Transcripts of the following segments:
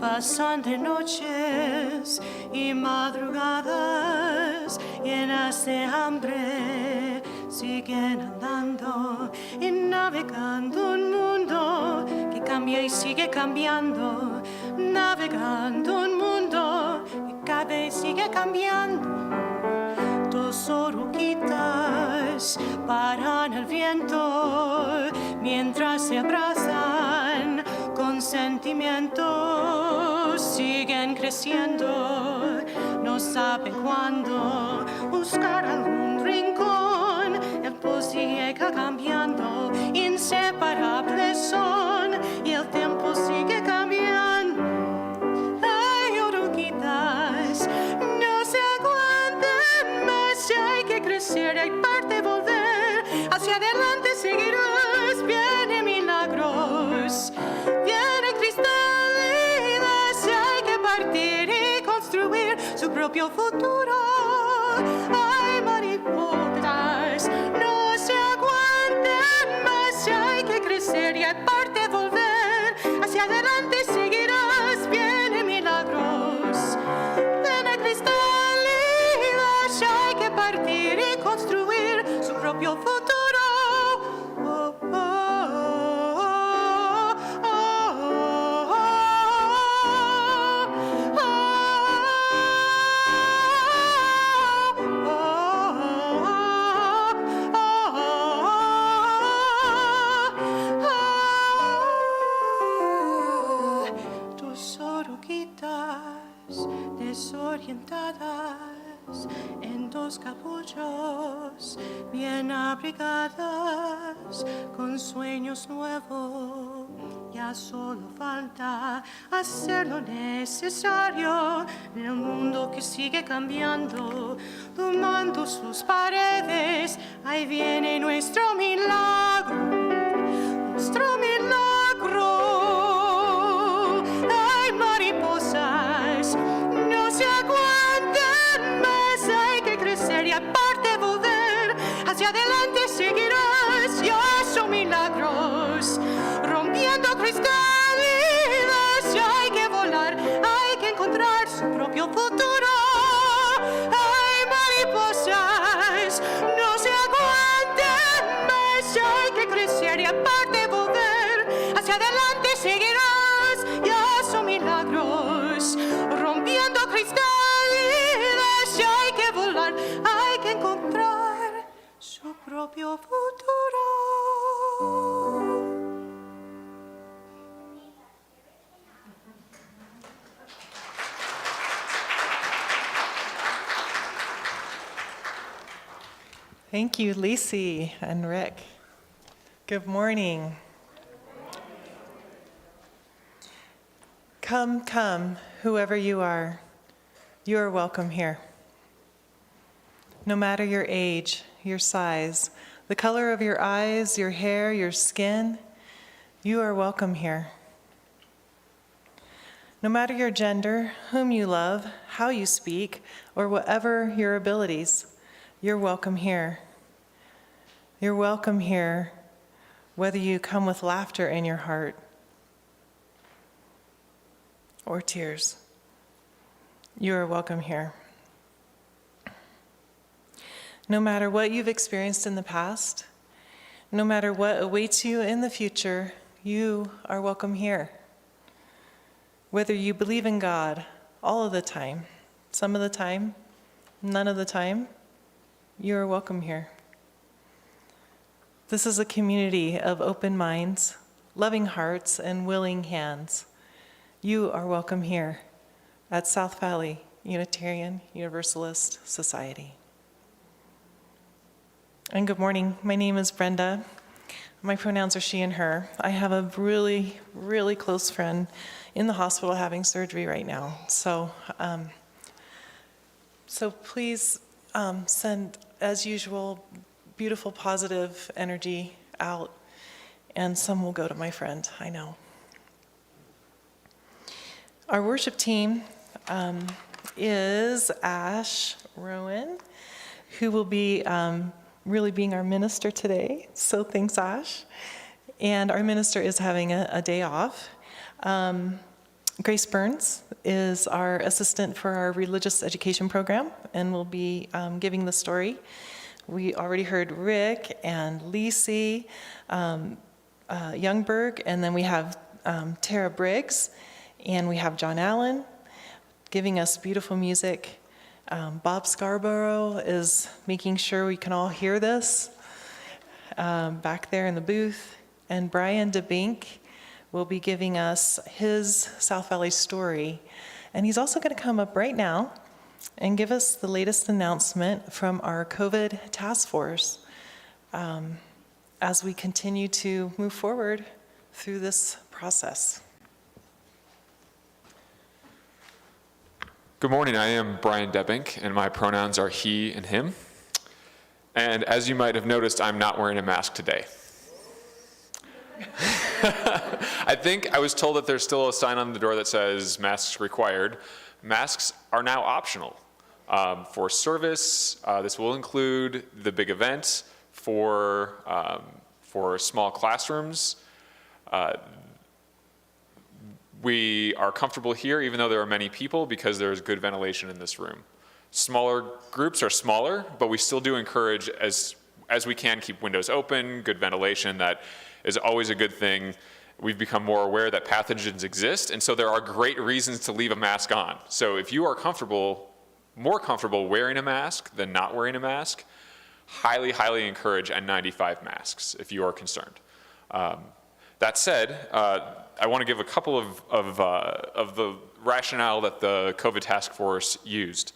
pasan de noches y madrugadas llenas de hambre, siguen andando y navegando un mundo que cambia y sigue cambiando, navegando un mundo que cabe y sigue cambiando. Dos oruguitas paran al viento mientras se abrazan con sentimientos, siguen creciendo, no saben cuándo buscar algún rincón. El pulso sigue cambiando, inseparables son y el tiempo sigue cambiando. Ay, oruguitas, no se aguanten más, hay que crecer, hay parte volver, hacia adelante seguirás, viene milagros, viene cristalinas, hay que partir y construir su propio futuro. Ay, mariposas, no se aguanten más, hay que crecer y hay parte volver, hacia adelante seguirás, viene milagros, viene cristalinas, hay que partir y construir su propio futuro. Desorientadas en dos capullos, bien abrigadas con sueños nuevos. Ya solo falta hacer lo necesario en el mundo que sigue cambiando, tomando sus paredes. Ahí viene nuestro milagro, nuestro milagro. Ay, mariposas, no se aguanten más, hay que crecer y aparte volver, hacia adelante seguirás, ya son milagros, rompiendo cristales, hay que volar, hay que encontrar su propio futuro. Ay, mariposas, no se aguanten más, hay que crecer y aparte volver, hacia adelante seguirás, ya son milagros, rompiendo cristales, hay que volar, hay que encontrar su propio futuro. Thank you, Lacey and Rick. Good morning. Come, come, whoever you are welcome here. No matter your age, your size, the color of your eyes, your hair, your skin, you are welcome here. No matter your gender, whom you love, how you speak, or whatever your abilities, you're welcome here. You're welcome here, whether you come with laughter in your heart or tears. You are welcome here. No matter what you've experienced in the past, no matter what awaits you in the future, you are welcome here. Whether you believe in God all of the time, some of the time, none of the time, you are welcome here. This is a community of open minds, loving hearts, and willing hands. You are welcome here at South Valley Unitarian Universalist Society. And good morning. My name is Brenda. My pronouns are she and her. I have a really, really close friend in the hospital having surgery right now. So please send, as usual, beautiful, positive energy out, and some will go to my friend, I know. Our worship team is Ash Rowan, who will be really being our minister today, so thanks, Ash. And our minister is having a day off. Grace Burns is our assistant for our religious education program and will be giving the story. We already heard Rick and Lisi Youngberg, and then we have Tara Briggs, and we have John Allen giving us beautiful music. Bob Scarborough is making sure we can all hear this back there in the booth. And Brian DeBink will be giving us his South Valley story. And he's also going to come up right now and give us the latest announcement from our COVID task force as we continue to move forward through this process. Good morning, I am Brian Debink, and my pronouns are he and him. And as you might have noticed, I'm not wearing a mask today. I think I was told that there's still a sign on the door that says masks required. Masks are now optional. For service, this will include the big event. For small classrooms, we are comfortable here, even though there are many people, because there is good ventilation in this room. Smaller groups are smaller, but we still do encourage, as we can, keep windows open, good ventilation. That is always a good thing. We've become more aware that pathogens exist, and so there are great reasons to leave a mask on. So if you are more comfortable wearing a mask than not wearing a mask, highly, highly encourage N95 masks if you are concerned. That said, I want to give a couple of the rationale that the COVID task force used.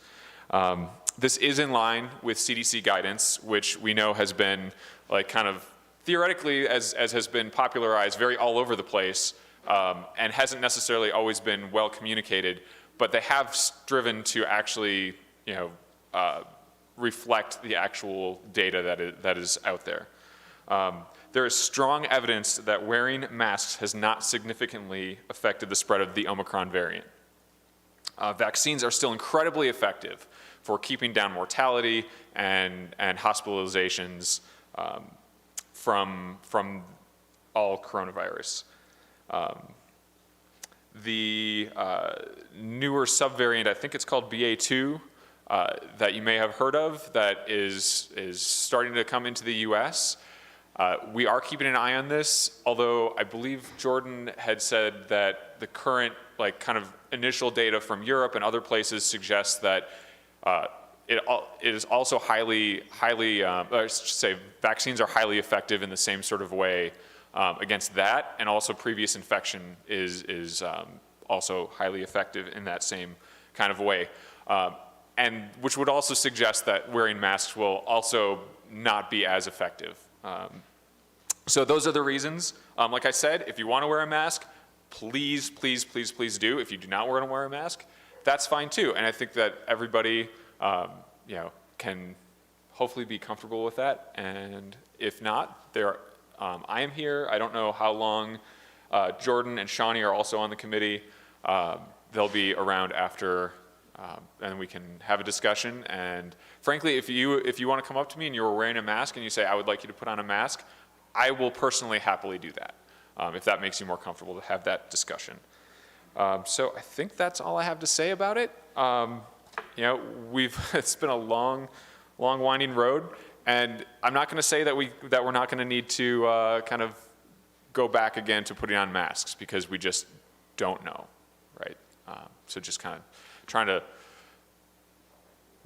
This is in line with CDC guidance, which we know has been kind of theoretically, as has been popularized very all over the place, and hasn't necessarily always been well communicated, but they have striven to actually, reflect the actual data that is out there. There is strong evidence that wearing masks has not significantly affected the spread of the Omicron variant. Vaccines are still incredibly effective for keeping down mortality and hospitalizations from all coronavirus. The newer subvariant, I think it's called BA2, that you may have heard of, that is starting to come into the US. We are keeping an eye on this, although I believe Jordan had said that the current kind of initial data from Europe and other places suggests that it is also vaccines are highly effective in the same sort of way against that, and also previous infection is also highly effective in that same kind of way. And which would also suggest that wearing masks will also not be as effective. So those are the reasons. Like I said, if you want to wear a mask, please, please, please, please do. If you do not want to wear a mask, that's fine too. And I think that everybody, can hopefully be comfortable with that. And if not, I am here. I don't know how long. Jordan and Shawnee are also on the committee. They'll be around after, and we can have a discussion. And frankly, if you want to come up to me and you're wearing a mask and you say, I would like you to put on a mask, I will personally happily do that, if that makes you more comfortable to have that discussion. So I think that's all I have to say about it. It's been a long, winding road, and I'm not going to say that we're not going to need to kind of go back again to putting on masks, because we just don't know, right? So just kind of trying to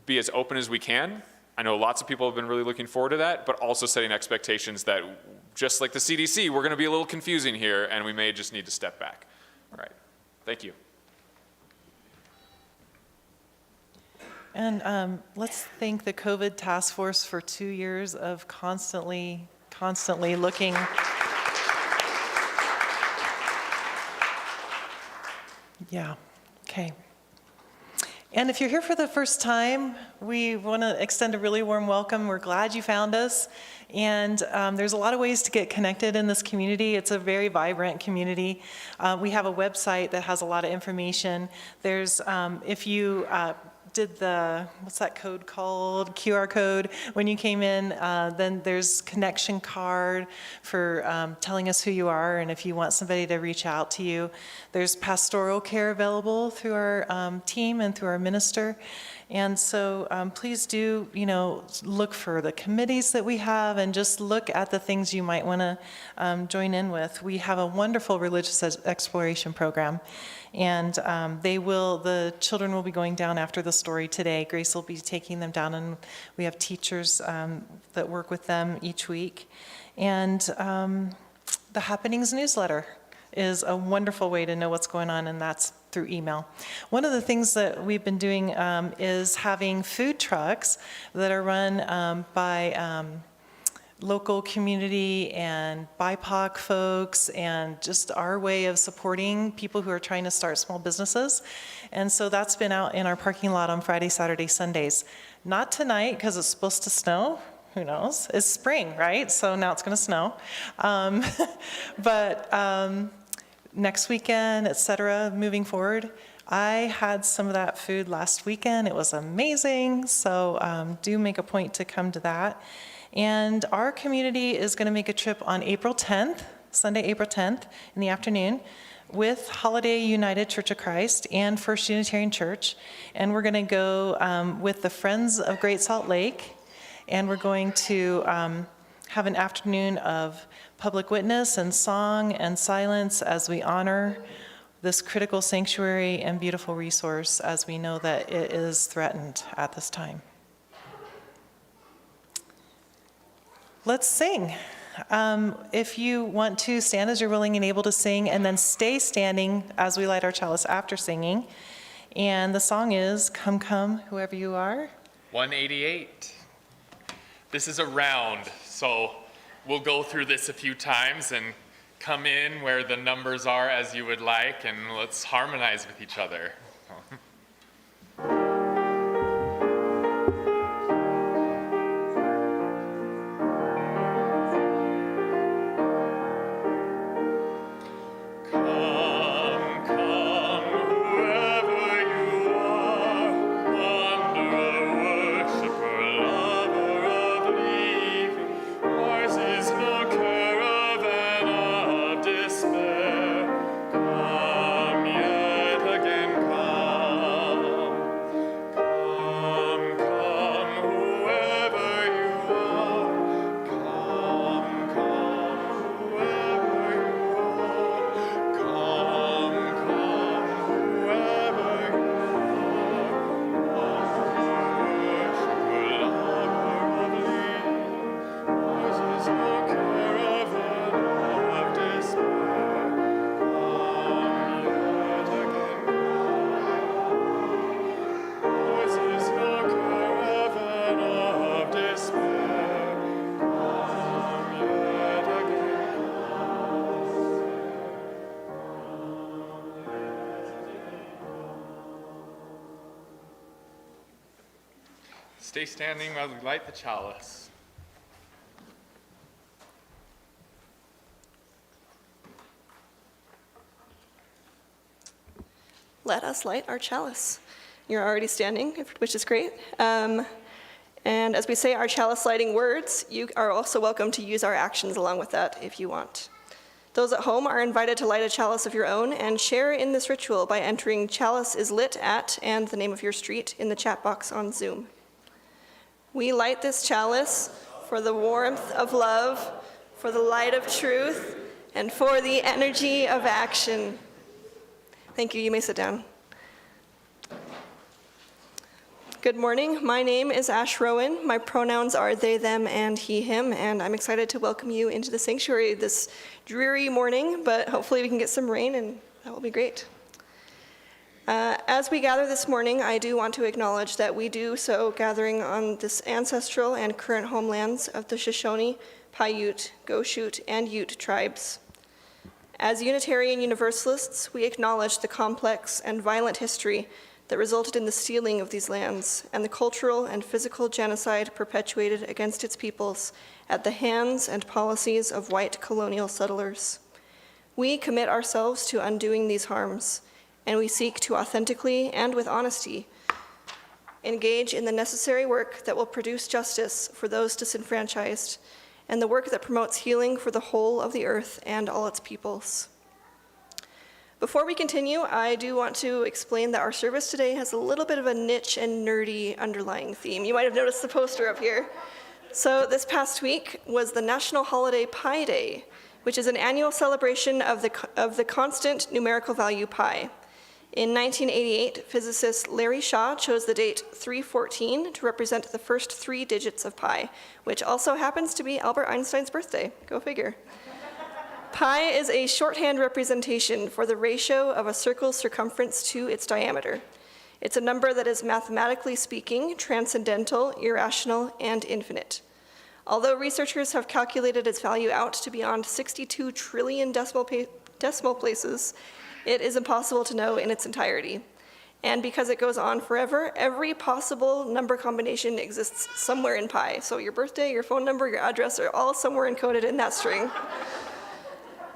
be as open as we can. I know lots of people have been really looking forward to that, but also setting expectations that, just like the CDC, we're going to be a little confusing here, and we may just need to step back. All right. Thank you. And let's thank the COVID task force for 2 years of constantly looking. Yeah, okay. And if you're here for the first time, we want to extend a really warm welcome. We're glad you found us. And there's a lot of ways to get connected in this community. It's a very vibrant community. We have a website that has a lot of information. There's, if you did the, what's that code called? QR code when you came in. Then there's connection card for telling us who you are and if you want somebody to reach out to you. There's pastoral care available through our team and through our minister. And so please do, look for the committees that we have and just look at the things you might want to join in with. We have a wonderful religious exploration program. And the children will be going down after the story today. Grace will be taking them down, and we have teachers that work with them each week. And the Happenings newsletter is a wonderful way to know what's going on, and that's through email. One of the things that we've been doing is having food trucks that are run by local community and BIPOC folks, and just our way of supporting people who are trying to start small businesses. And so that's been out in our parking lot on Friday, Saturday, Sundays. Not tonight, because it's supposed to snow. Who knows? It's spring, right? So now it's going to snow. But next weekend, et cetera, moving forward. I had some of that food last weekend. It was amazing. So do make a point to come to that. And our community is going to make a trip on April 10th, Sunday, April 10th, in the afternoon, with Holiday United Church of Christ and First Unitarian Church. And we're going to go with the Friends of Great Salt Lake. And we're going to have an afternoon of public witness and song and silence as we honor this critical sanctuary and beautiful resource, as we know that it is threatened at this time. Let's sing. If you want to, stand as you're willing and able to sing, and then stay standing as we light our chalice after singing. And the song is Come, Come, Whoever You Are. 188. This is a round, so we'll go through this a few times and come in where the numbers are as you would like, and let's harmonize with each other. Stay standing while we light the chalice. Let us light our chalice. You're already standing, which is great. And as we say our chalice lighting words, you are also welcome to use our actions along with that if you want. Those at home are invited to light a chalice of your own and share in this ritual by entering chalice is lit at and the name of your street in the chat box on Zoom. We light this chalice for the warmth of love, for the light of truth, and for the energy of action. Thank you. You may sit down. Good morning. My name is Ash Rowan. My pronouns are they, them, and he, him, and I'm excited to welcome you into the sanctuary this dreary morning, but hopefully we can get some rain, and that will be great. As we gather this morning, I do want to acknowledge that we do so gathering on this ancestral and current homelands of the Shoshone, Paiute, Goshute, and Ute tribes. As Unitarian Universalists, we acknowledge the complex and violent history that resulted in the stealing of these lands and the cultural and physical genocide perpetuated against its peoples at the hands and policies of white colonial settlers. We commit ourselves to undoing these harms, and we seek to authentically and with honesty engage in the necessary work that will produce justice for those disenfranchised, and the work that promotes healing for the whole of the earth and all its peoples. Before we continue, I do want to explain that our service today has a little bit of a niche and nerdy underlying theme. You might have noticed the poster up here. So this past week was the national holiday Pi Day, which is an annual celebration of the constant numerical value pi. In 1988, physicist Larry Shaw chose the date 314 to represent the first 3 digits of pi, which also happens to be Albert Einstein's birthday. Go figure. Pi is a shorthand representation for the ratio of a circle's circumference to its diameter. It's a number that is, mathematically speaking, transcendental, irrational, and infinite. Although researchers have calculated its value out to beyond 62 trillion decimal places, it is impossible to know in its entirety. And because it goes on forever, every possible number combination exists somewhere in pi. So your birthday, your phone number, your address are all somewhere encoded in that string.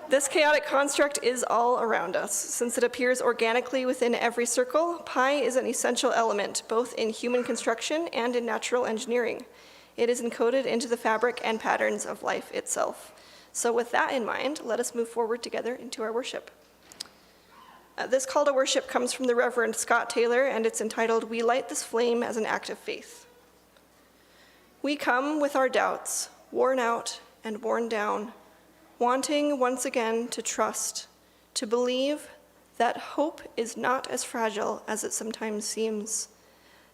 This chaotic construct is all around us. Since it appears organically within every circle, pi is an essential element, both in human construction and in natural engineering. It is encoded into the fabric and patterns of life itself. So with that in mind, let us move forward together into our worship. This call to worship comes from the Reverend Scott Taylor, and it's entitled, "We Light This Flame as an Act of Faith." We come with our doubts, worn out and worn down, wanting once again to trust, to believe that hope is not as fragile as it sometimes seems,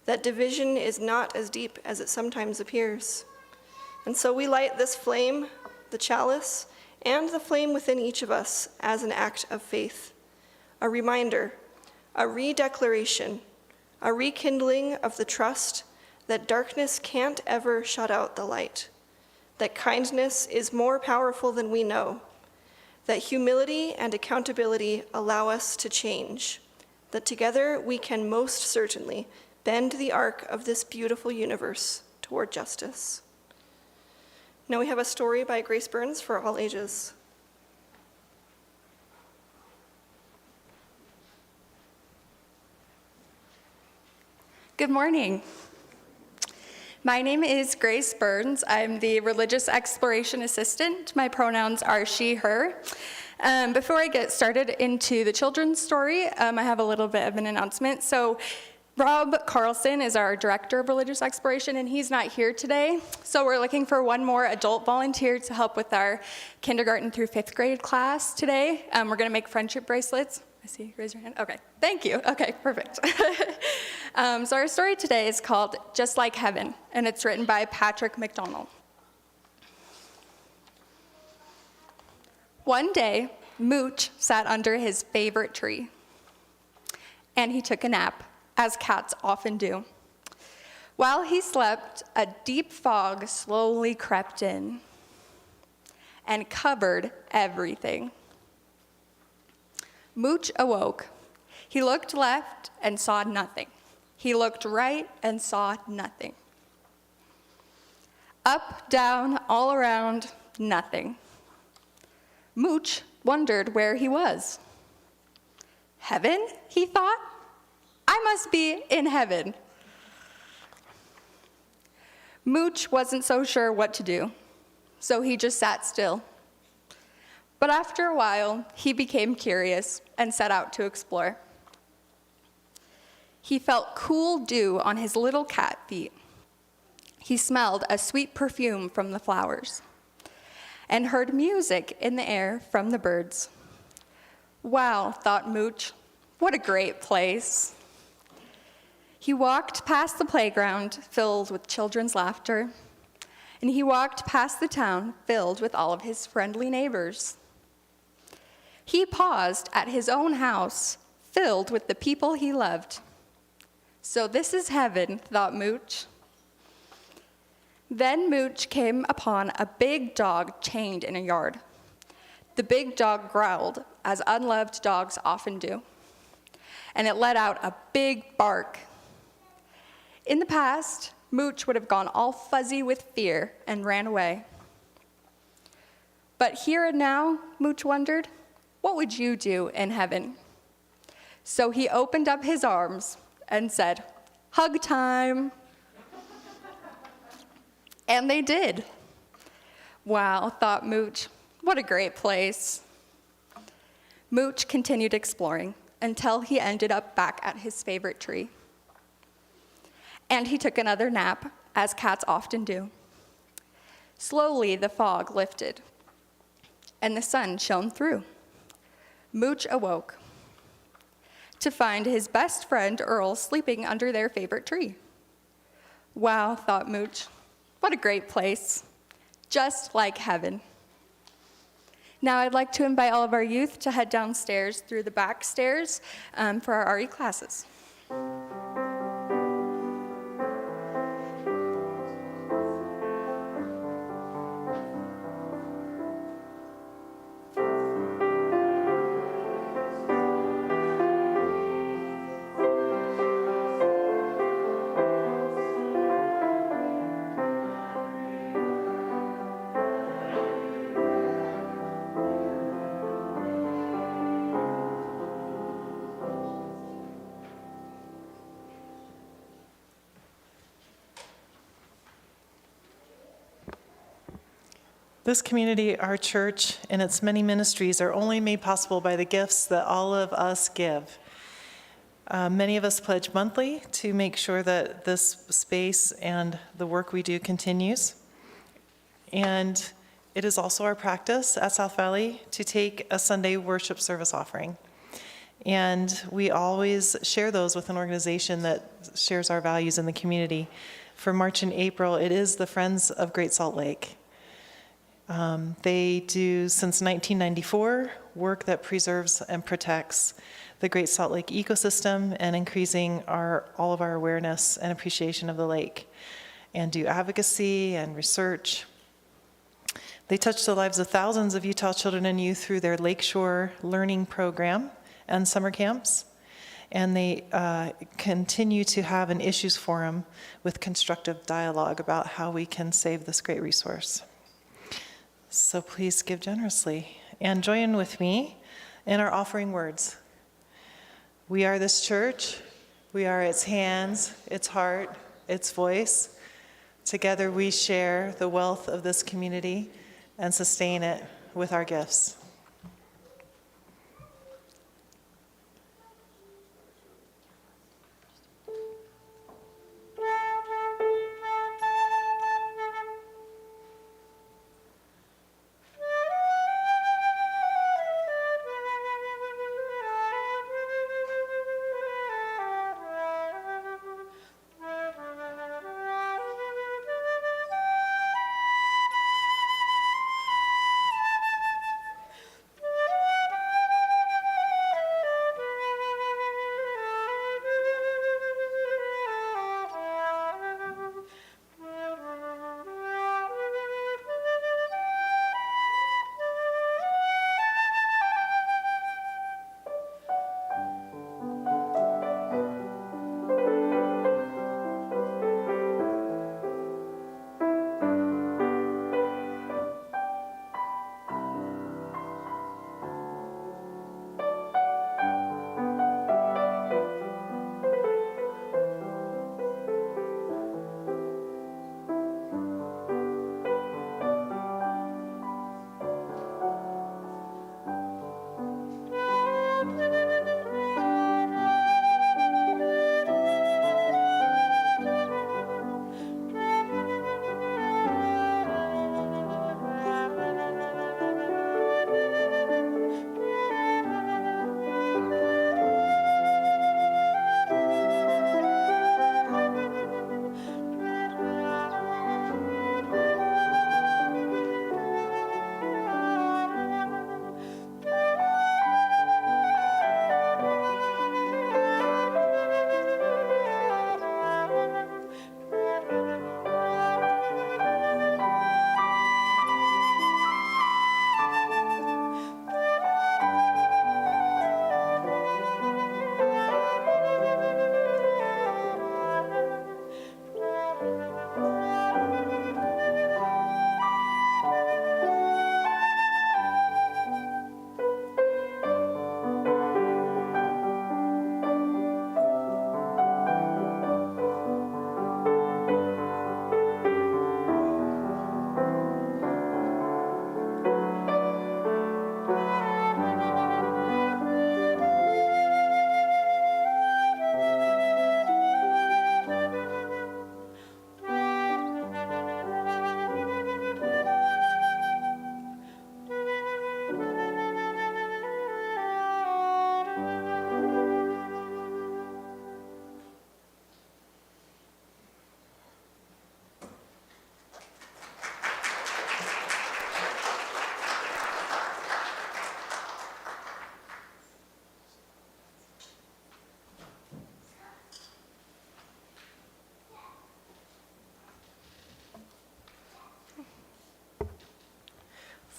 that division is not as deep as it sometimes appears. And so we light this flame, the chalice, and the flame within each of us as an act of faith, a reminder, a redeclaration, a rekindling of the trust that darkness can't ever shut out the light, that kindness is more powerful than we know, that humility and accountability allow us to change, that together we can most certainly bend the arc of this beautiful universe toward justice. Now we have a story by Grace Burns for all ages. Good morning. My name is Grace Burns. I'm the Religious Exploration Assistant. My pronouns are she, her. Before I get started into the children's story, I have a little bit of an announcement. So Rob Carlson is our Director of Religious Exploration, and he's not here today. So we're looking for one more adult volunteer to help with our kindergarten through 5th grade class today. We're going to make friendship bracelets. I see you raise your hand. Okay, thank you. Okay, perfect. So our story today is called Just Like Heaven, and it's written by Patrick McDonald. One day, Mooch sat under his favorite tree, and he took a nap, as cats often do. While he slept, a deep fog slowly crept in and covered everything. Mooch awoke. He looked left and saw nothing. He looked right and saw nothing. Up, down, all around, nothing. Mooch wondered where he was. Heaven, he thought? I must be in heaven. Mooch wasn't so sure what to do, so he just sat still. But after a while, he became curious and set out to explore. He felt cool dew on his little cat feet. He smelled a sweet perfume from the flowers and heard music in the air from the birds. Wow, thought Mooch, what a great place. He walked past the playground filled with children's laughter, and he walked past the town filled with all of his friendly neighbors. He paused at his own house filled with the people he loved. So this is heaven, thought Mooch. Then Mooch came upon a big dog chained in a yard. The big dog growled, as unloved dogs often do, and it let out a big bark. In the past, Mooch would have gone all fuzzy with fear and ran away. But here and now, Mooch wondered, what would you do in heaven? So he opened up his arms and said, Hug time. And they did. Wow, thought Mooch, what a great place. Mooch continued exploring until he ended up back at his favorite tree. And he took another nap, as cats often do. Slowly, the fog lifted, and the sun shone through. Mooch awoke to find his best friend Earl sleeping under their favorite tree. Wow, thought Mooch, what a great place, just like heaven. Now I'd like to invite all of our youth to head downstairs through the back stairs for our RE classes. This community, our church, and its many ministries are only made possible by the gifts that all of us give. Many of us pledge monthly to make sure that this space and the work we do continues. And it is also our practice at South Valley to take a Sunday worship service offering. And we always share those with an organization that shares our values in the community. For March and April, it is the Friends of Great Salt Lake. They do, since 1994, work that preserves and protects the Great Salt Lake ecosystem and increasing all of our awareness and appreciation of the lake, and do advocacy and research. They touch the lives of thousands of Utah children and youth through their Lakeshore Learning Program and summer camps, and they continue to have an issues forum with constructive dialogue about how we can save this great resource. So please give generously and join with me in our offering words. We are this church. We are its hands, its heart, its voice. Together we share the wealth of this community and sustain it with our gifts.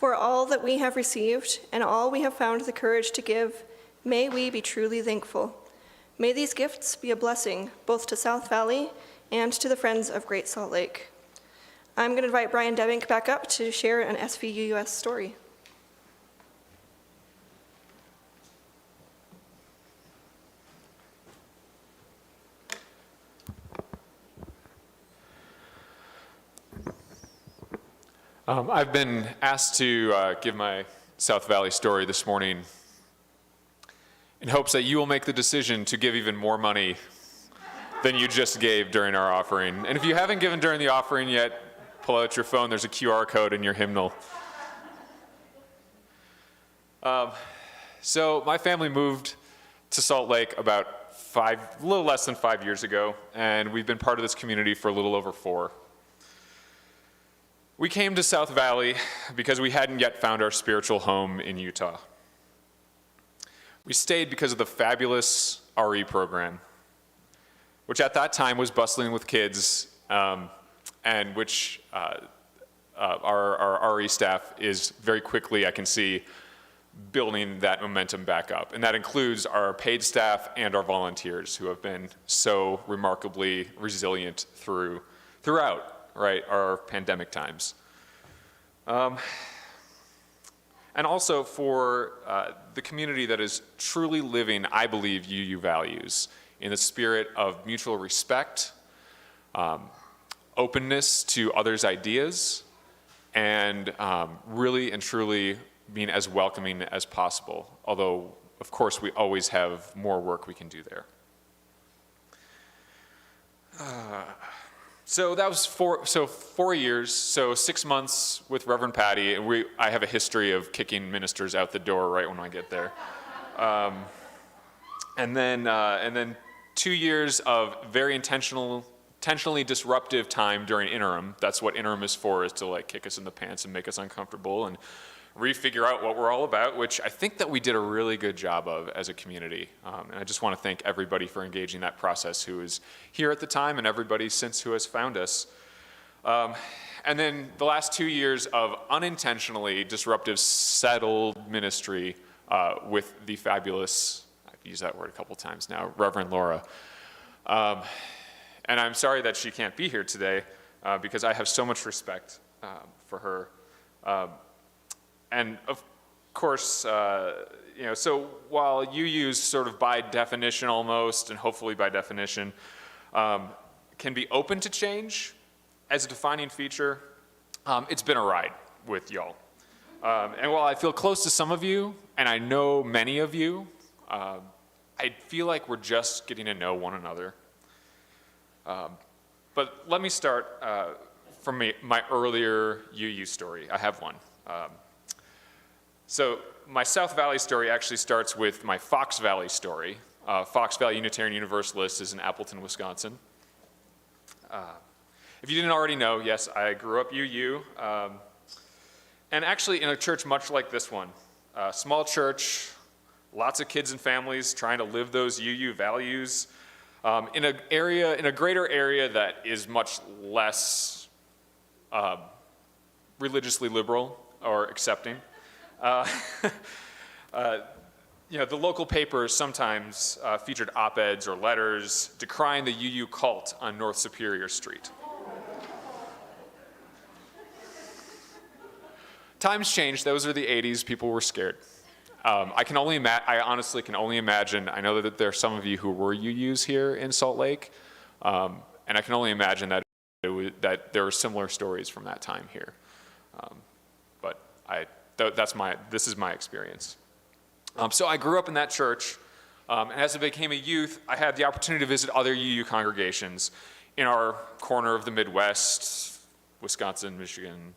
For all that we have received and all we have found the courage to give, may we be truly thankful. May these gifts be a blessing both to South Valley and to the Friends of Great Salt Lake. I'm going to invite Brian Debink back up to share an SVUUS story. I've been asked to give my South Valley story this morning in hopes that you will make the decision to give even more money than you just gave during our offering. And if you haven't given during the offering yet, pull out your phone. There's a QR code in your hymnal. So my family moved to Salt Lake about a little less than 5 years ago, and we've been part of this community for a little over 4. We came to South Valley because we hadn't yet found our spiritual home in Utah. We stayed because of the fabulous RE program, which at that time was bustling with kids, and which our RE staff is very quickly, I can see, building that momentum back up. And that includes our paid staff and our volunteers who have been so remarkably resilient throughout. Right, our pandemic times. And also for the community that is truly living, I believe, UU values in the spirit of mutual respect, openness to others' ideas, and really and truly being as welcoming as possible. Although, of course, we always have more work we can do there. So that was 4 years, so 6 months with Reverend Patty, and I have a history of kicking ministers out the door right when I get there. And then 2 years of very intentionally disruptive time during interim. That's what interim is for, is to like kick us in the pants and make us uncomfortable and refigure out what we're all about, which I think that we did a really good job of as a community. And I just want to thank everybody for engaging that process who was here at the time and everybody since who has found us. And then the last 2 years of unintentionally disruptive, settled ministry with the fabulous, I've used that word a couple times now, Reverend Laura. And I'm sorry that she can't be here today because I have so much respect for her. And of course, so while you use sort of by definition almost, and hopefully by definition, can be open to change as a defining feature, it's been a ride with y'all. And while I feel close to some of you, and I know many of you, I feel like we're just getting to know one another. But let me start from my earlier UU story. I have one. So my South Valley story actually starts with my Fox Valley story. Fox Valley Unitarian Universalist is in Appleton, Wisconsin. If you didn't already know, yes, I grew up UU, and actually in a church much like this one. Small church, lots of kids and families trying to live those UU values in a greater area that is much less religiously liberal or accepting. The local papers sometimes featured op-eds or letters decrying the UU cult on North Superior Street. Times changed. Those are the 80s. People were scared. I honestly can only imagine. I know that there are some of you who were UUs here in Salt Lake, and I can only imagine that there are similar stories from that time here. But this is my experience. So I grew up in that church, and as I became a youth, I had the opportunity to visit other UU congregations in our corner of the Midwest, Wisconsin, Michigan,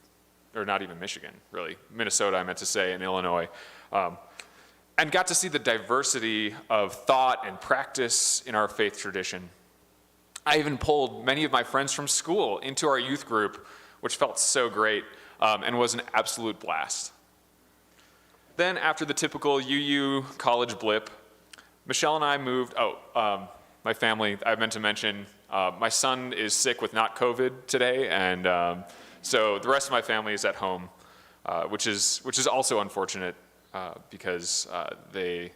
or not even Michigan, really, Minnesota, I meant to say, and Illinois, and got to see the diversity of thought and practice in our faith tradition. I even pulled many of my friends from school into our youth group, which felt so great and was an absolute blast. Then, after the typical UU college blip, Michelle and I moved. My family, I meant to mention, my son is sick with not COVID today, and so the rest of my family is at home. which is also unfortunate because they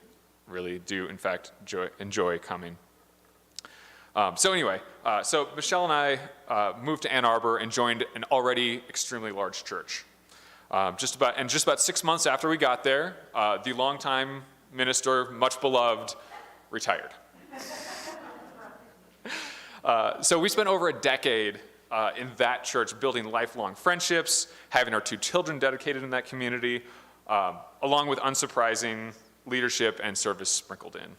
really do, in fact, enjoy coming. So anyway, so Michelle and I moved to Ann Arbor and joined an already extremely large church. Just about 6 months after we got there, the longtime minister, much beloved, retired. So we spent over a decade in that church building lifelong friendships, having our 2 children dedicated in that community, along with unsurprising leadership and service sprinkled in.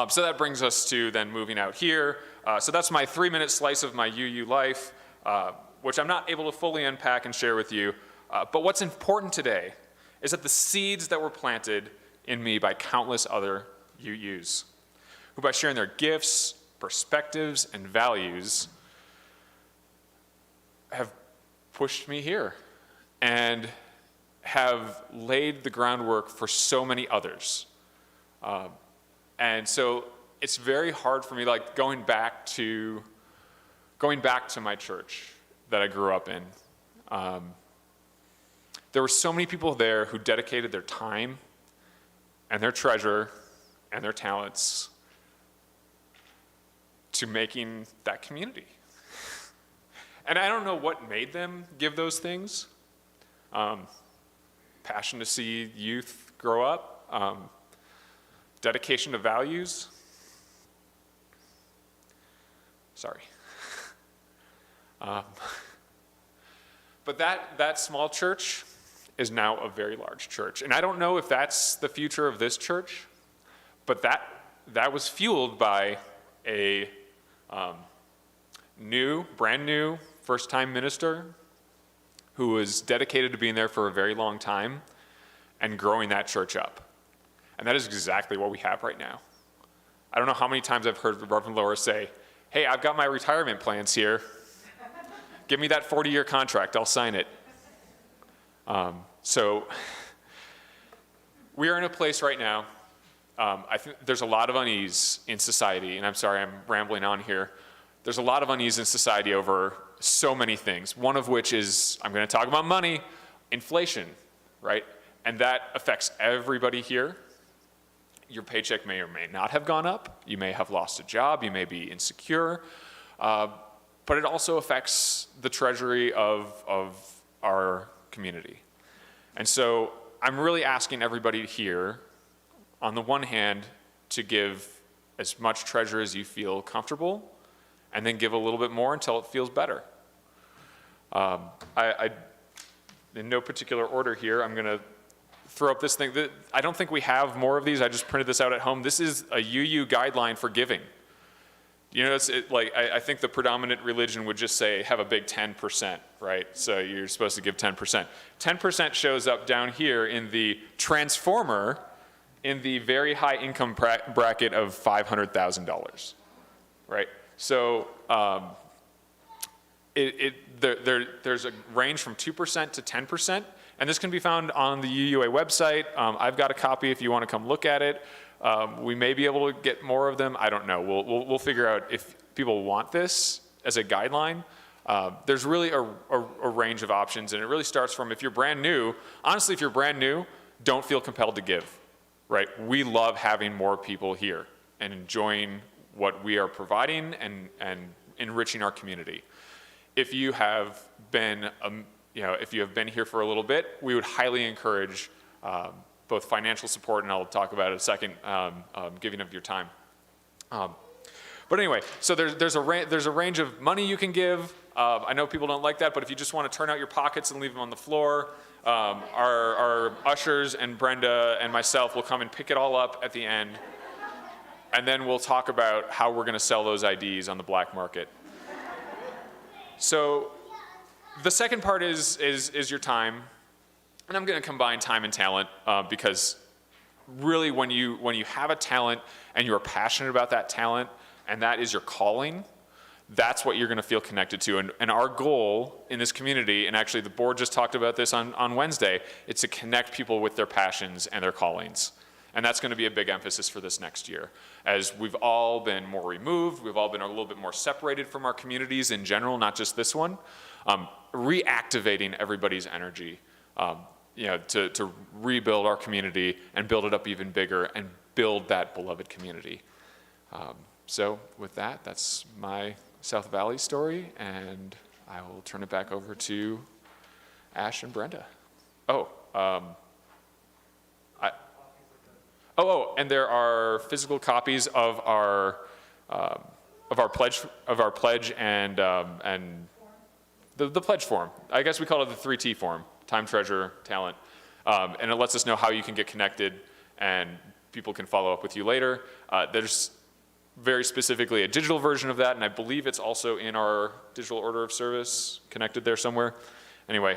So that brings us to then moving out here. So that's my 3-minute slice of my UU life, which I'm not able to fully unpack and share with you. But what's important today is that the seeds that were planted in me by countless other UUs, who by sharing their gifts, perspectives, and values have pushed me here and have laid the groundwork for so many others. And so it's very hard for me, like going back to my church that I grew up in. There were so many people there who dedicated their time and their treasure and their talents to making that community. And I don't know what made them give those things. Passion to see youth grow up, dedication to values. Sorry. But that small church is now a very large church. And I don't know if that's the future of this church, but that was fueled by a brand new, first-time minister who was dedicated to being there for a very long time and growing that church up. And that is exactly what we have right now. I don't know how many times I've heard Reverend Laura say, "Hey, I've got my retirement plans here. Give me that 40-year contract, I'll sign it." So we are in a place right now, I think there's a lot of unease in society, and I'm sorry I'm rambling on here. There's a lot of unease in society over so many things, one of which is, I'm going to talk about money, inflation, right? And that affects everybody here. Your paycheck may or may not have gone up. You may have lost a job. You may be insecure. But it also affects the treasury of our community. And so I'm really asking everybody here, on the one hand, to give as much treasure as you feel comfortable, and then give a little bit more until it feels better. In no particular order here, I'm going to throw up this thing. I don't think we have more of these. I just printed this out at home. This is a UU guideline for giving. You know, I think the predominant religion would just say, have a big 10%, right? So you're supposed to give 10%. 10% shows up down here in the transformer in the very high income bracket of $500,000, right? So there's a range from 2% to 10%, and this can be found on the UUA website. I've got a copy if you want to come look at it. We may be able to get more of them. I don't know. We'll figure out if people want this as a guideline. There's really a range of options, and it really starts from, if you're brand new, honestly, if you're brand new, don't feel compelled to give, right? We love having more people here and enjoying what we are providing and enriching our community. If you have been, if you have been here for a little bit, we would highly encourage both financial support, and I'll talk about it in a second, giving of your time. But anyway, so there's a range of money you can give. I know people don't like that, but if you just want to turn out your pockets and leave them on the floor, our ushers and Brenda and myself will come and pick it all up at the end, and then we'll talk about how we're going to sell those IDs on the black market. So the second part is your time. And I'm going to combine time and talent because really when you have a talent and you're passionate about that talent and that is your calling, that's what you're going to feel connected to. And our goal in this community, and actually the board just talked about this on Wednesday, it's to connect people with their passions and their callings. And that's going to be a big emphasis for this next year. As we've all been more removed, we've all been a little bit more separated from our communities in general, not just this one, reactivating everybody's energy to rebuild our community and build it up even bigger and build that beloved community. So with that, that's my South Valley story, and I will turn it back over to Ash and Brenda. And there are physical copies of our pledge and the pledge form. I guess we call it the 3T form: time, treasure, talent, and it lets us know how you can get connected, and people can follow up with you later. There's very specifically a digital version of that, and I believe it's also in our digital order of service, connected there somewhere. Anyway,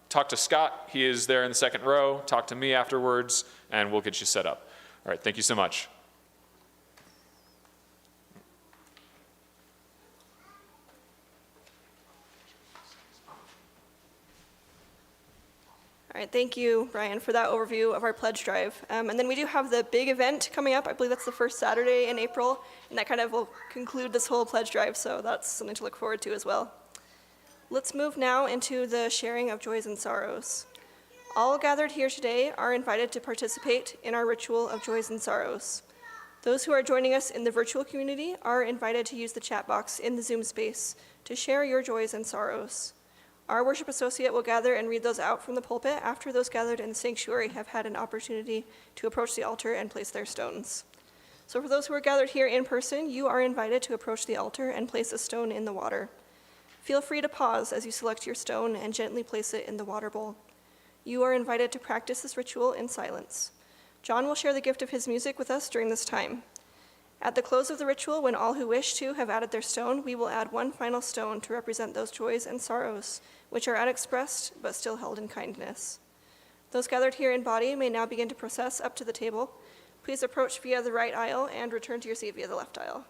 talk to Scott. He is there in the second row. Talk to me afterwards, and we'll get you set up. All right, thank you so much. All right, thank you, Brian, for that overview of our pledge drive. And then we do have the big event coming up. I believe that's the first Saturday in April, and that kind of will conclude this whole pledge drive, so that's something to look forward to as well. Let's move now into the sharing of joys and sorrows. All gathered here today are invited to participate in our ritual of joys and sorrows. Those who are joining us in the virtual community are invited to use the chat box in the Zoom space to share your joys and sorrows. Our worship associate will gather and read those out from the pulpit after those gathered in the sanctuary have had an opportunity to approach the altar and place their stones. So for those who are gathered here in person, you are invited to approach the altar and place a stone in the water. Feel free to pause as you select your stone and gently place it in the water bowl. You are invited to practice this ritual in silence. John will share the gift of his music with us during this time. At the close of the ritual, when all who wish to have added their stone, we will add one final stone to represent those joys and sorrows, which are unexpressed but still held in kindness. Those gathered here in body may now begin to process up to the table. Please approach via the right aisle and return to your seat via the left aisle.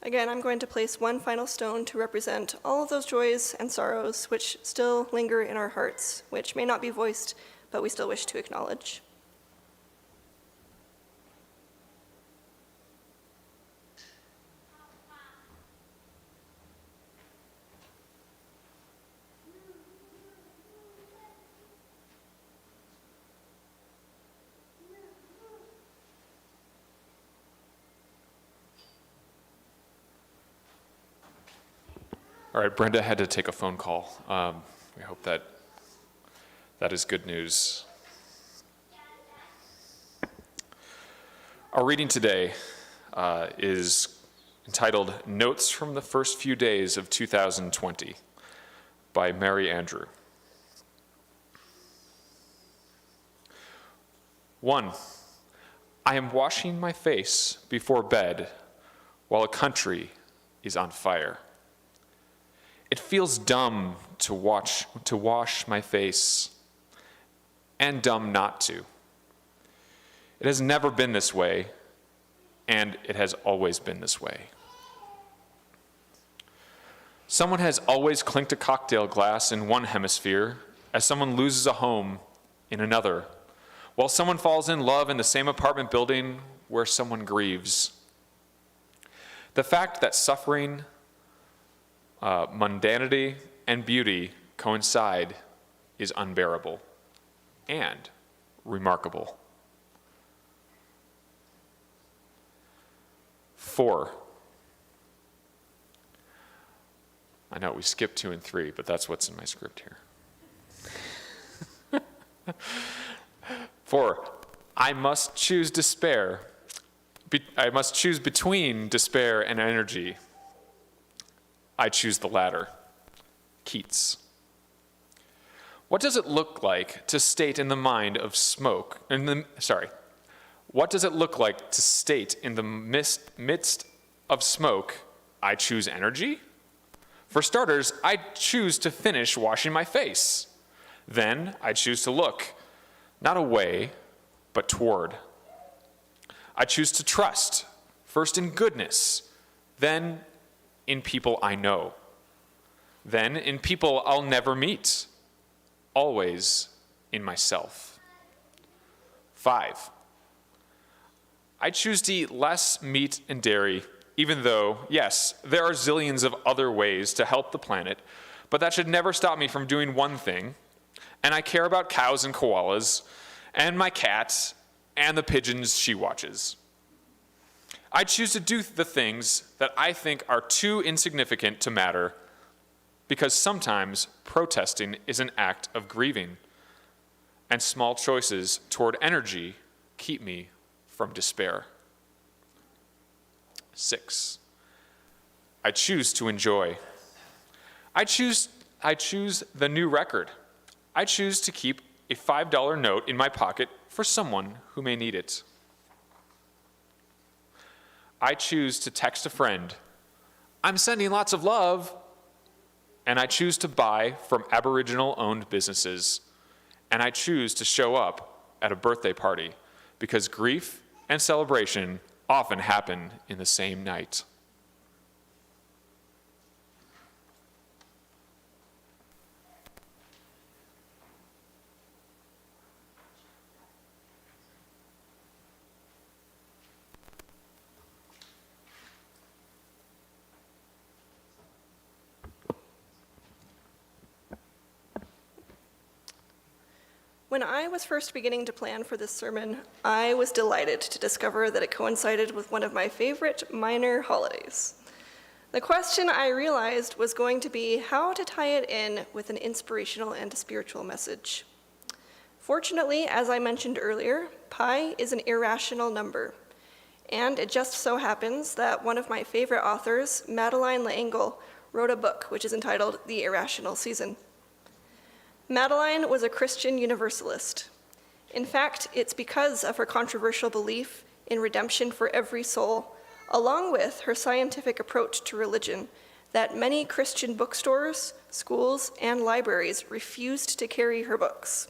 Again, I'm going to place one final stone to represent all of those joys and sorrows which still linger in our hearts, which may not be voiced, but we still wish to acknowledge. All right, Brenda had to take a phone call. We hope that is good news. Our reading today is entitled Notes from the First Few Days of 2020 by Mary Andrew. 1. I am washing my face before bed while a country is on fire. It feels dumb to wash my face, and dumb not to. It has never been this way, and it has always been this way. Someone has always clinked a cocktail glass in one hemisphere as someone loses a home in another, while someone falls in love in the same apartment building where someone grieves. The fact that suffering, mundanity, and beauty coincide is unbearable and remarkable. 4. I know we skipped 2 and 3, but that's what's in my script here. 4. I must choose despair. I must choose between despair and energy. I choose the latter. Keats. What does it look like to state in the mind of smoke? What does it look like to state in the midst of smoke, I choose energy? For starters, I choose to finish washing my face. Then I choose to look, not away, but toward. I choose to trust, first in goodness, then in people I know, then in people I'll never meet, always in myself. 5. I choose to eat less meat and dairy, even though, yes, there are zillions of other ways to help the planet, but that should never stop me from doing one thing, and I care about cows and koalas, and my cat, and the pigeons she watches. I choose to do the things that I think are too insignificant to matter, because sometimes protesting is an act of grieving, and small choices toward energy keep me from despair. 6. I choose to enjoy. I choose the new record. I choose to keep a $5 note in my pocket for someone who may need it. I choose to text a friend, I'm sending lots of love. And I choose to buy from Aboriginal-owned businesses. And I choose to show up at a birthday party because grief and celebration often happen in the same night. When I was first beginning to plan for this sermon, I was delighted to discover that it coincided with one of my favorite minor holidays. The question I realized was going to be how to tie it in with an inspirational and spiritual message. Fortunately, as I mentioned earlier, pi is an irrational number, and it just so happens that one of my favorite authors, Madeleine L'Engle, wrote a book which is entitled The Irrational Season. Madeleine was a Christian Universalist. In fact, it's because of her controversial belief in redemption for every soul, along with her scientific approach to religion, that many Christian bookstores, schools, and libraries refused to carry her books.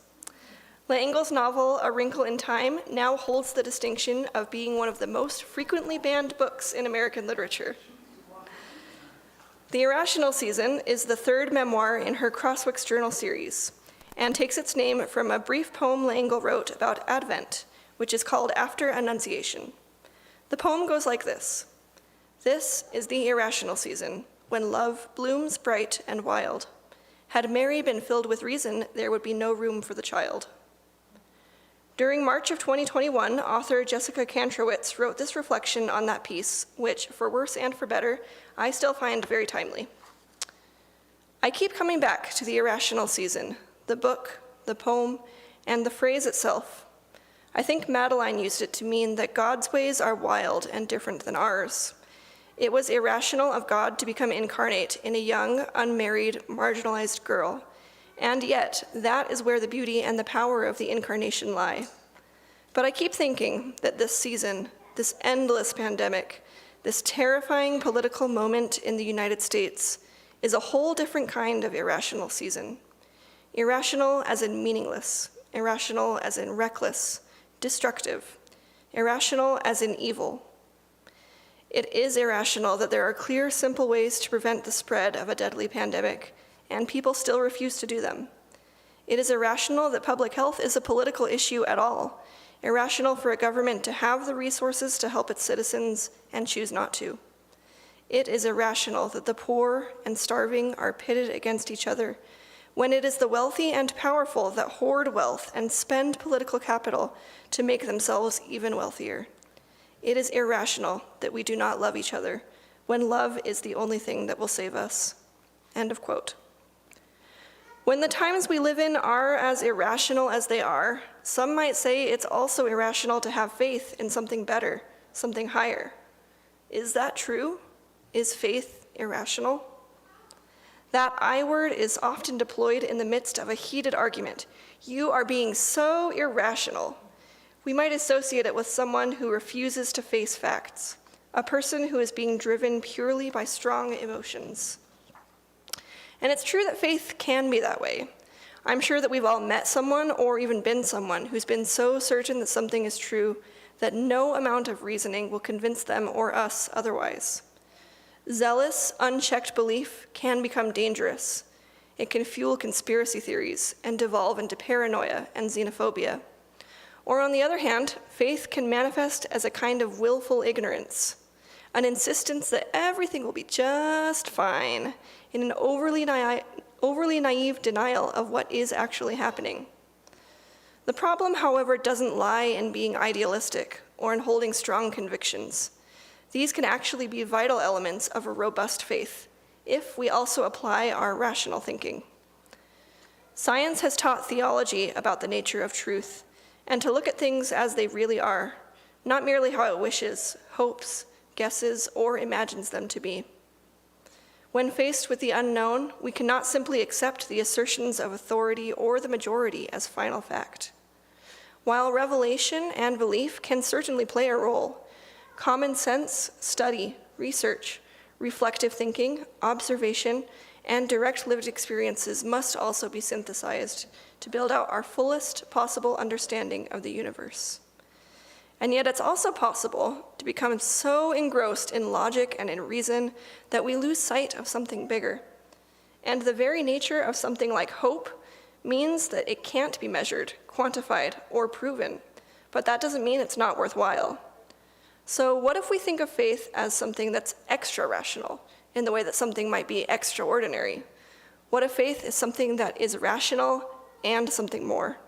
L'Engle's novel, A Wrinkle in Time, now holds the distinction of being one of the most frequently banned books in American literature. The Irrational Season is the third memoir in her Crosswicks Journal series and takes its name from a brief poem L'Engle wrote about Advent, which is called After Annunciation. The poem goes like this: "This is the irrational season, when love blooms bright and wild. Had Mary been filled with reason, there would be no room for the child." During March of 2021, author Jessica Kantrowitz wrote this reflection on that piece, which, for worse and for better, I still find very timely. I keep coming back to the irrational season, the book, the poem, and the phrase itself. I think Madeline used it to mean that God's ways are wild and different than ours. It was irrational of God to become incarnate in a young, unmarried, marginalized girl, and yet that is where the beauty and the power of the incarnation lie. But I keep thinking that this season, this endless pandemic, this terrifying political moment in the United States is a whole different kind of irrational season. Irrational as in meaningless, irrational as in reckless, destructive, irrational as in evil. It is irrational that there are clear, simple ways to prevent the spread of a deadly pandemic, and people still refuse to do them. It is irrational that public health is a political issue at all, irrational for a government to have the resources to help its citizens and choose not to. It is irrational that the poor and starving are pitted against each other, when it is the wealthy and powerful that hoard wealth and spend political capital to make themselves even wealthier. It is irrational that we do not love each other, when love is the only thing that will save us." End of quote. When the times we live in are as irrational as they are, some might say it's also irrational to have faith in something better, something higher. Is that true? Is faith irrational? That I word is often deployed in the midst of a heated argument. You are being so irrational. We might associate it with someone who refuses to face facts, a person who is being driven purely by strong emotions. And it's true that faith can be that way. I'm sure that we've all met someone or even been someone who's been so certain that something is true that no amount of reasoning will convince them or us otherwise. Zealous, unchecked belief can become dangerous. It can fuel conspiracy theories and devolve into paranoia and xenophobia. Or on the other hand, faith can manifest as a kind of willful ignorance, an insistence that everything will be just fine, in an overly naive denial of what is actually happening. The problem, however, doesn't lie in being idealistic or in holding strong convictions. These can actually be vital elements of a robust faith, if we also apply our rational thinking. Science has taught theology about the nature of truth, and to look at things as they really are, not merely how it wishes, hopes, guesses, or imagines them to be. When faced with the unknown, we cannot simply accept the assertions of authority or the majority as final fact. While revelation and belief can certainly play a role, common sense, study, research, reflective thinking, observation, and direct lived experiences must also be synthesized to build out our fullest possible understanding of the universe. And yet it's also possible to become so engrossed in logic and in reason that we lose sight of something bigger. And the very nature of something like hope means that it can't be measured, quantified, or proven, but that doesn't mean it's not worthwhile. So what if we think of faith as something that's extra-rational, in the way that something might be extraordinary? What if faith is something that is rational and something more?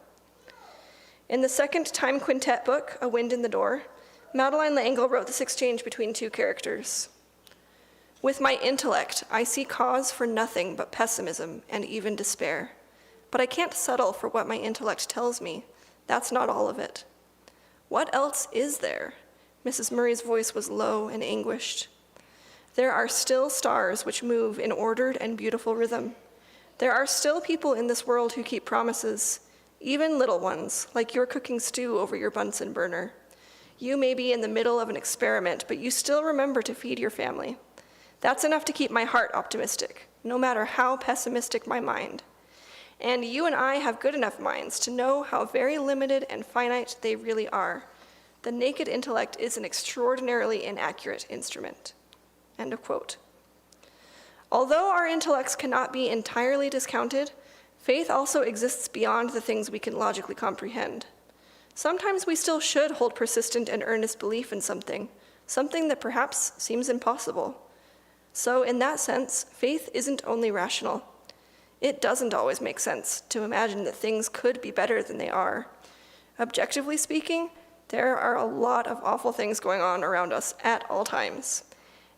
In the second Time Quintet book, A Wind in the Door, Madeline L'Engle wrote this exchange between two characters. "With my intellect, I see cause for nothing but pessimism and even despair. But I can't settle for what my intellect tells me. That's not all of it. What else is there?" Mrs. Murray's voice was low and anguished. "There are still stars which move in ordered and beautiful rhythm. There are still people in this world who keep promises, even little ones, like your cooking stew over your Bunsen burner. You may be in the middle of an experiment, but you still remember to feed your family. That's enough to keep my heart optimistic, no matter how pessimistic my mind. And you and I have good enough minds to know how very limited and finite they really are. The naked intellect is an extraordinarily inaccurate instrument." End of quote. Although our intellects cannot be entirely discounted, faith also exists beyond the things we can logically comprehend. Sometimes we still should hold persistent and earnest belief in something that perhaps seems impossible. So in that sense, faith isn't only rational. It doesn't always make sense to imagine that things could be better than they are. Objectively speaking, there are a lot of awful things going on around us at all times.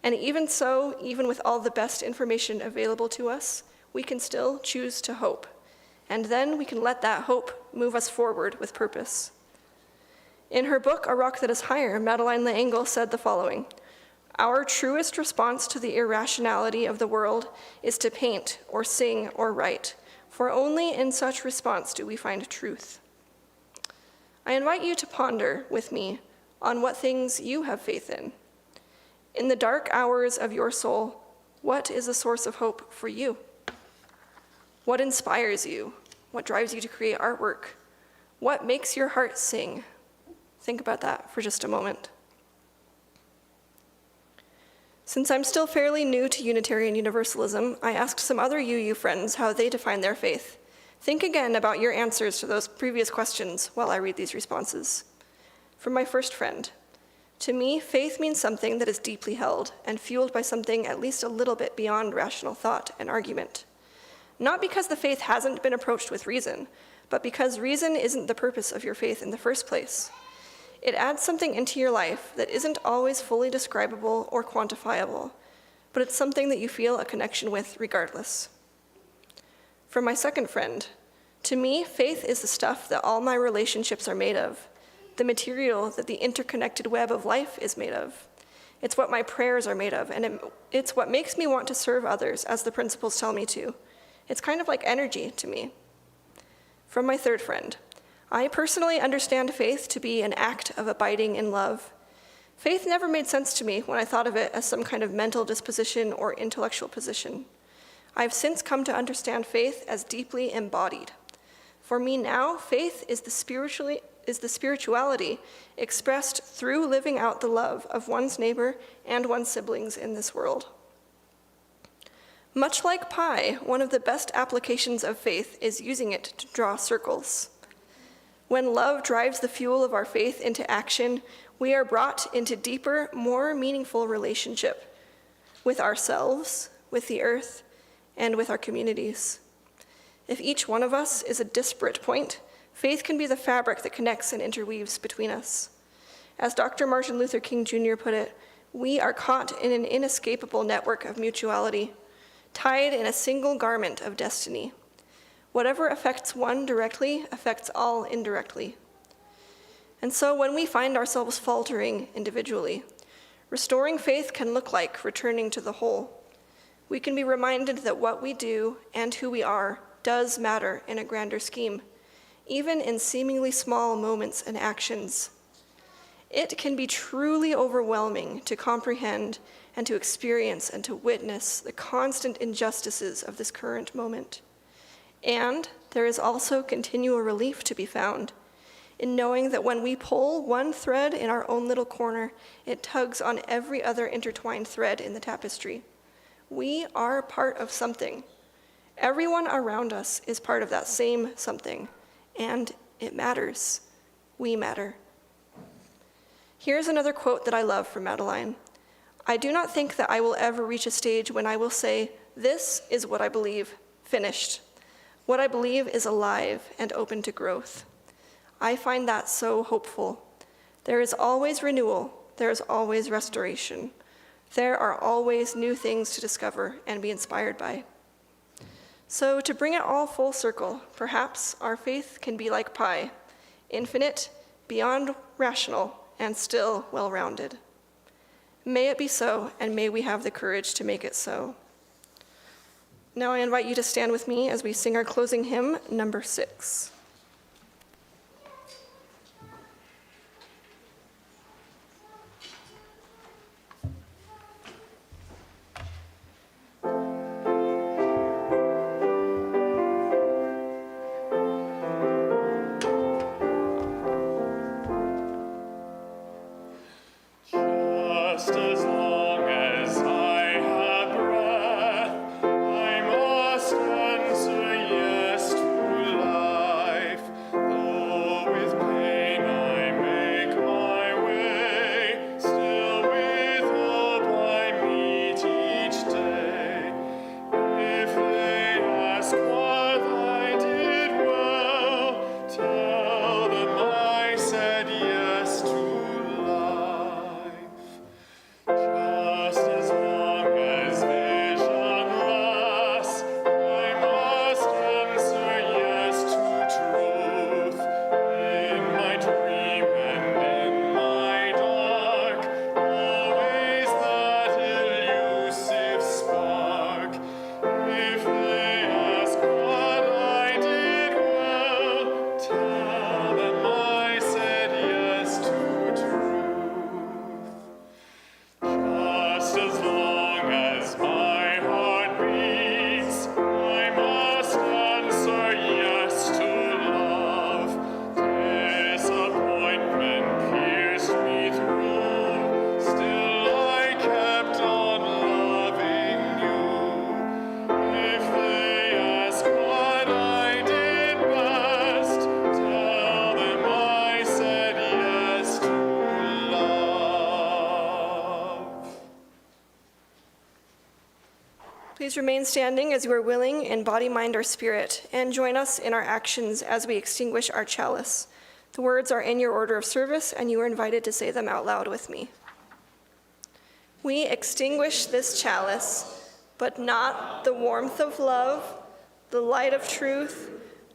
And even so, even with all the best information available to us, we can still choose to hope. And then we can let that hope move us forward with purpose. In her book, A Rock That Is Higher, Madeleine L'Engle said the following: "Our truest response to the irrationality of the world is to paint or sing or write, for only in such response do we find truth." I invite you to ponder with me on what things you have faith in. In the dark hours of your soul, what is a source of hope for you? What inspires you? What drives you to create artwork? What makes your heart sing? Think about that for just a moment. Since I'm still fairly new to Unitarian Universalism, I asked some other UU friends how they define their faith. Think again about your answers to those previous questions while I read these responses. From my first friend: "To me, faith means something that is deeply held and fueled by something at least a little bit beyond rational thought and argument. Not because the faith hasn't been approached with reason, but because reason isn't the purpose of your faith in the first place. It adds something into your life that isn't always fully describable or quantifiable, but it's something that you feel a connection with regardless." From my second friend: "To me, faith is the stuff that all my relationships are made of, the material that the interconnected web of life is made of. It's what my prayers are made of, and it's what makes me want to serve others as the principles tell me to. It's kind of like energy to me." From my third friend: "I personally understand faith to be an act of abiding in love. Faith never made sense to me when I thought of it as some kind of mental disposition or intellectual position. I've since come to understand faith as deeply embodied. For me now, faith is the spirituality expressed through living out the love of one's neighbor and one's siblings in this world." Much like pi, one of the best applications of faith is using it to draw circles. When love drives the fuel of our faith into action, we are brought into deeper, more meaningful relationship with ourselves, with the earth, and with our communities. If each one of us is a disparate point, faith can be the fabric that connects and interweaves between us. As Dr. Martin Luther King Jr. put it, we are caught in an inescapable network of mutuality, tied in a single garment of destiny. Whatever affects one directly affects all indirectly. And so when we find ourselves faltering individually, restoring faith can look like returning to the whole. We can be reminded that what we do and who we are does matter in a grander scheme, even in seemingly small moments and actions. It can be truly overwhelming to comprehend and to experience and to witness the constant injustices of this current moment. And there is also continual relief to be found in knowing that when we pull one thread in our own little corner, it tugs on every other intertwined thread in the tapestry. We are part of something. Everyone around us is part of that same something, and it matters. We matter. Here's another quote that I love from Madeleine: "I do not think that I will ever reach a stage when I will say, 'This is what I believe, finished.' What I believe is alive and open to growth." I find that so hopeful. There is always renewal. There is always restoration. There are always new things to discover and be inspired by. So to bring it all full circle, perhaps our faith can be like pi, infinite, beyond rational, and still well-rounded. May it be so, and may we have the courage to make it so. Now I invite you to stand with me as we sing our closing hymn, number 6. Just as long as I have breath, I must answer yes to life. Though with pain I make my way, still with hope I meet each day. If they ask what I did well, tell them I said yes to life. Please remain standing as you are willing in body, mind, or spirit, and join us in our actions as we extinguish our chalice. The words are in your order of service, and you are invited to say them out loud with me. We extinguish this chalice, but not the warmth of love, the light of truth,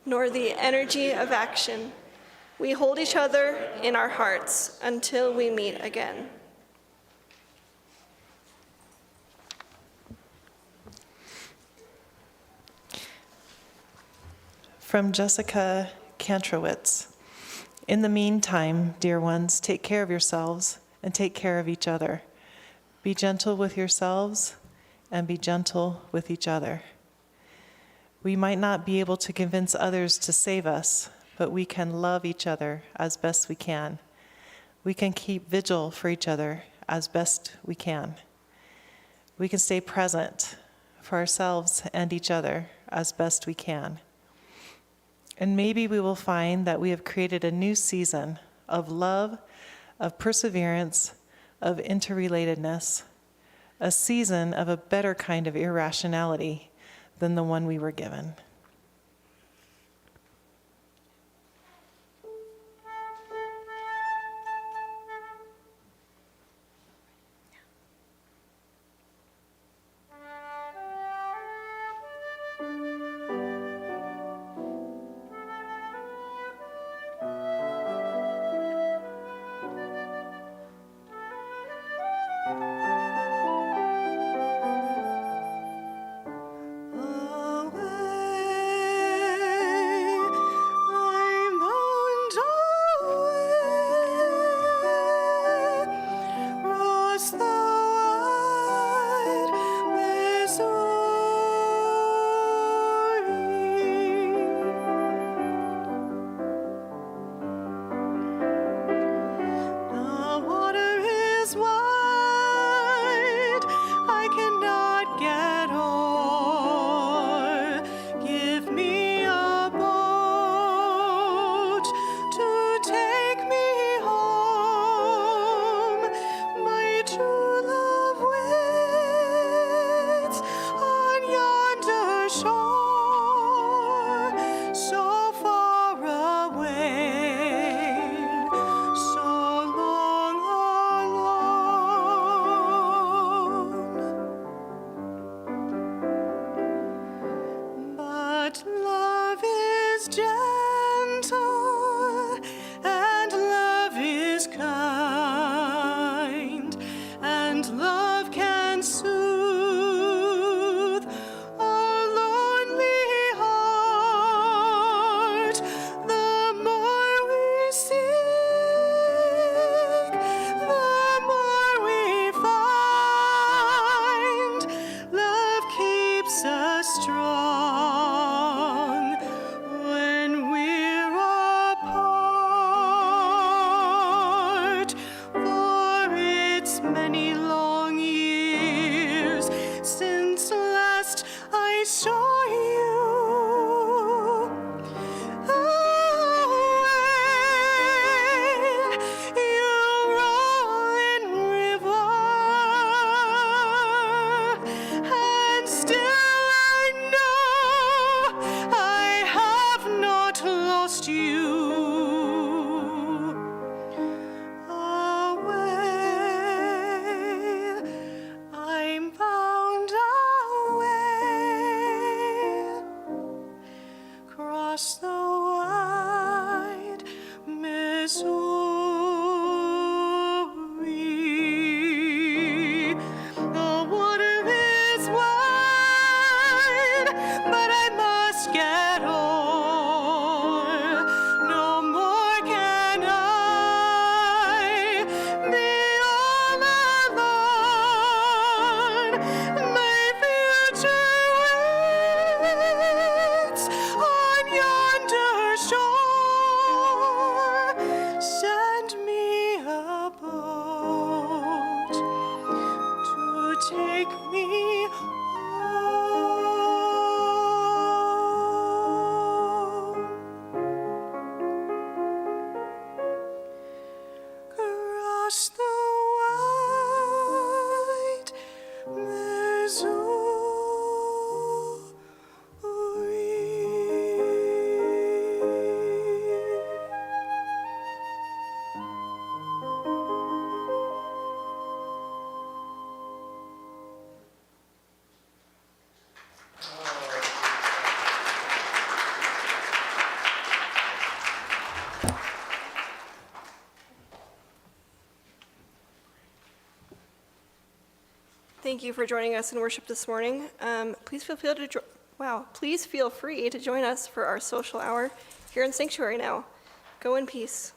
nor the energy of action. We hold each other in our hearts until we meet again. From Jessica Kantrowitz. In the meantime, dear ones, take care of yourselves and take care of each other. Be gentle with yourselves and be gentle with each other. We might not be able to convince others to save us, but we can love each other as best we can. We can keep vigil for each other as best we can. We can stay present for ourselves and each other as best we can. And maybe we will find that we have created a new season of love, of perseverance, of interrelatedness, a season of a better kind of irrationality than the one we were given. Across the wide Missouri. Thank you for joining us in worship this morning. Please feel free to join us for our social hour here in Sanctuary now. Go in peace.